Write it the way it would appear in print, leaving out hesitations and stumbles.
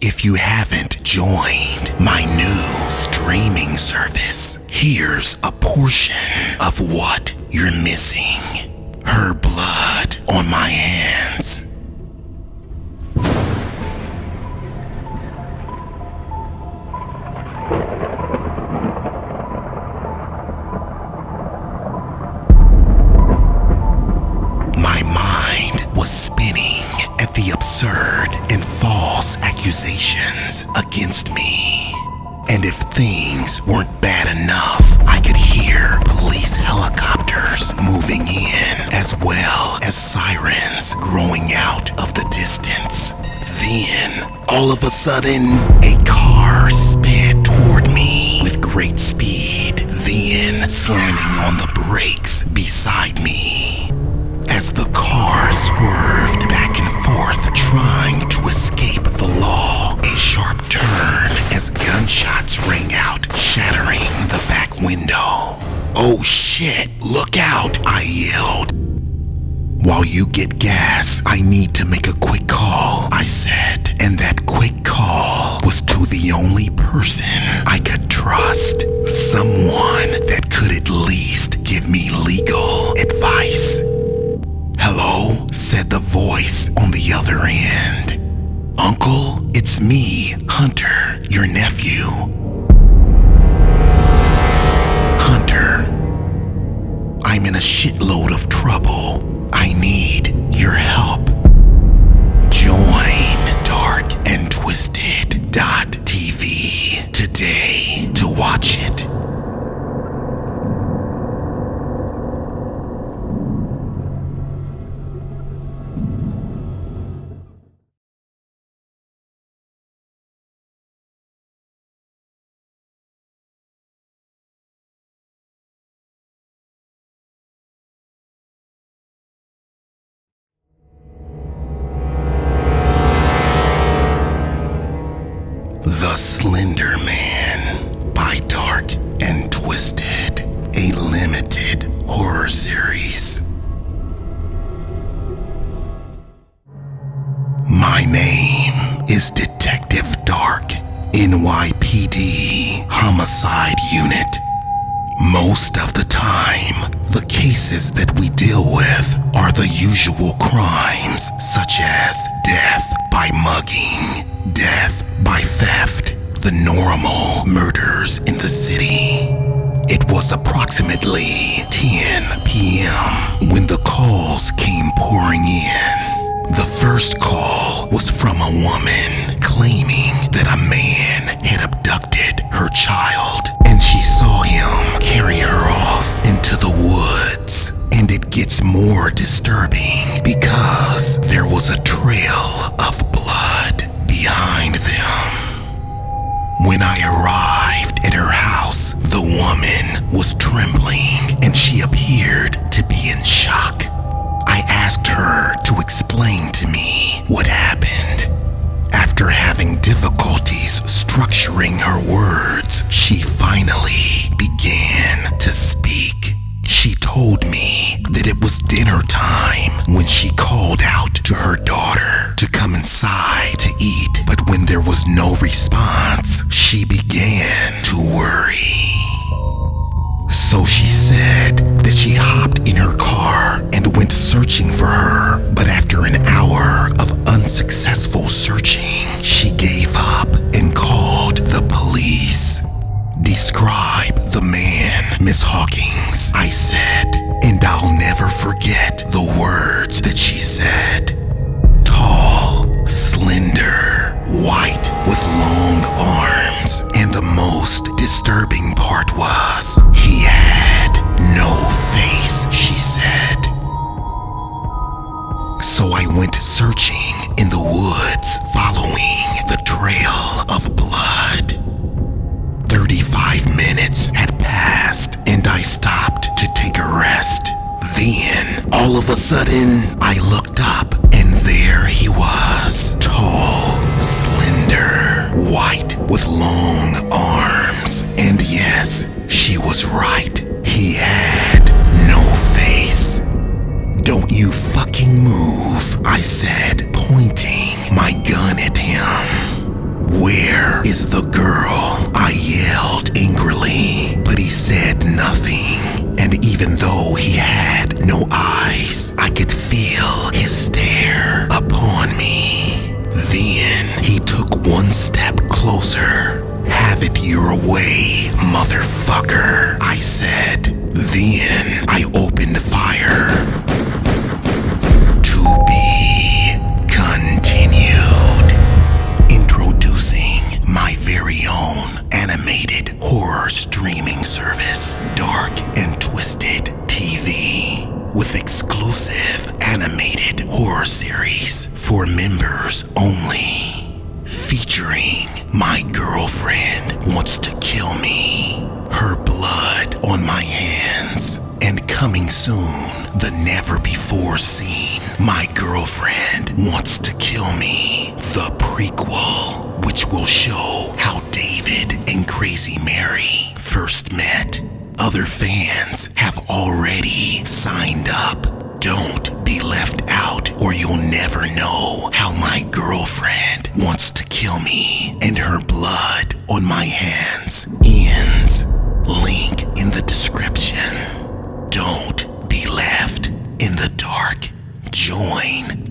If you haven't joined my new streaming service, here's a portion of what you're missing. Her blood on my hands. My mind was spinning at the absurd and false accusations against me. And if things weren't bad enough, I could hear police helicopters moving in, as well as sirens growing out of the distance. Then, all of a sudden, a car sped toward me with great speed, then slamming on the brakes beside me. As the car swerved back and forth, trying to escape the law, a sharp turn as gunshots rang out, shattering the back window. "Oh shit, look out," I yelled. "While you get gas, I need to make a quick call," I said, and that quick call was to the only person I could trust, someone that could at least give me legal advice. "Hello," said the voice on the other end. "Uncle, it's me, Hunter, your nephew." "Hunter, I'm in a shitload of trouble. I need your help. Join darkandtwisted.tv today to watch it." The Slenderman by Dark and Twisted, a limited horror series. My name is Detective Dark, NYPD Homicide Unit. Most of the time, the cases that we deal with are the usual crimes, such as death by mugging, death by theft, the normal murders in the city. It was approximately 10 p.m. when the calls came pouring in. The first call was from a woman claiming that a man had abducted her child, and she saw him carry her off into the woods. And it gets more disturbing because there was a trail of blood behind them. When I arrived at her house, the woman was trembling and she appeared to be in shock. I asked her to explain to me what happened. After having difficulties structuring her words, she finally began to speak. She told me that it was dinner time when she called out to her daughter to come inside to eat, but when there was no response, she began to worry. So she said that she hopped in her car and went searching for her, but after an hour of unsuccessful searching, she gave up and called the police. "Describe the man, Miss Hawkins," I said, and I'll never forget the words that she said. "Tall, slender, white with long arms, and the most disturbing part was he had no face," she said. So I went searching in the woods, following the trail of blood. 35 minutes had passed, and I stopped to take a rest. Then, all of a sudden, I looked up, and there he was. Tall, slender, white with long arms. And yes, she was right. He had no face. "Don't you fucking move," I said, pointing my gun at him. is the girl," I yelled angrily, but he said nothing. And even though he had no eyes, I could feel his stare upon me. Then he took one step closer. "Have it your way, motherfucker," I said. Then I opened fire. To be continued. Introducing my very own animated horror streaming service, Dark and Twisted TV, with exclusive animated horror series for members only. Featuring My Girlfriend Wants to Kill Me, Her Blood on My Hands, and coming soon, the never-before-seen My Girlfriend Wants to Kill Me, the prequel, which will show how David and Crazy Mary first met. Other fans have already signed up. Don't be left out, or you'll never know how My Girlfriend Wants to Kill Me and Her Blood on My Hands ends. Link in the description. Don't be left in the dark. Join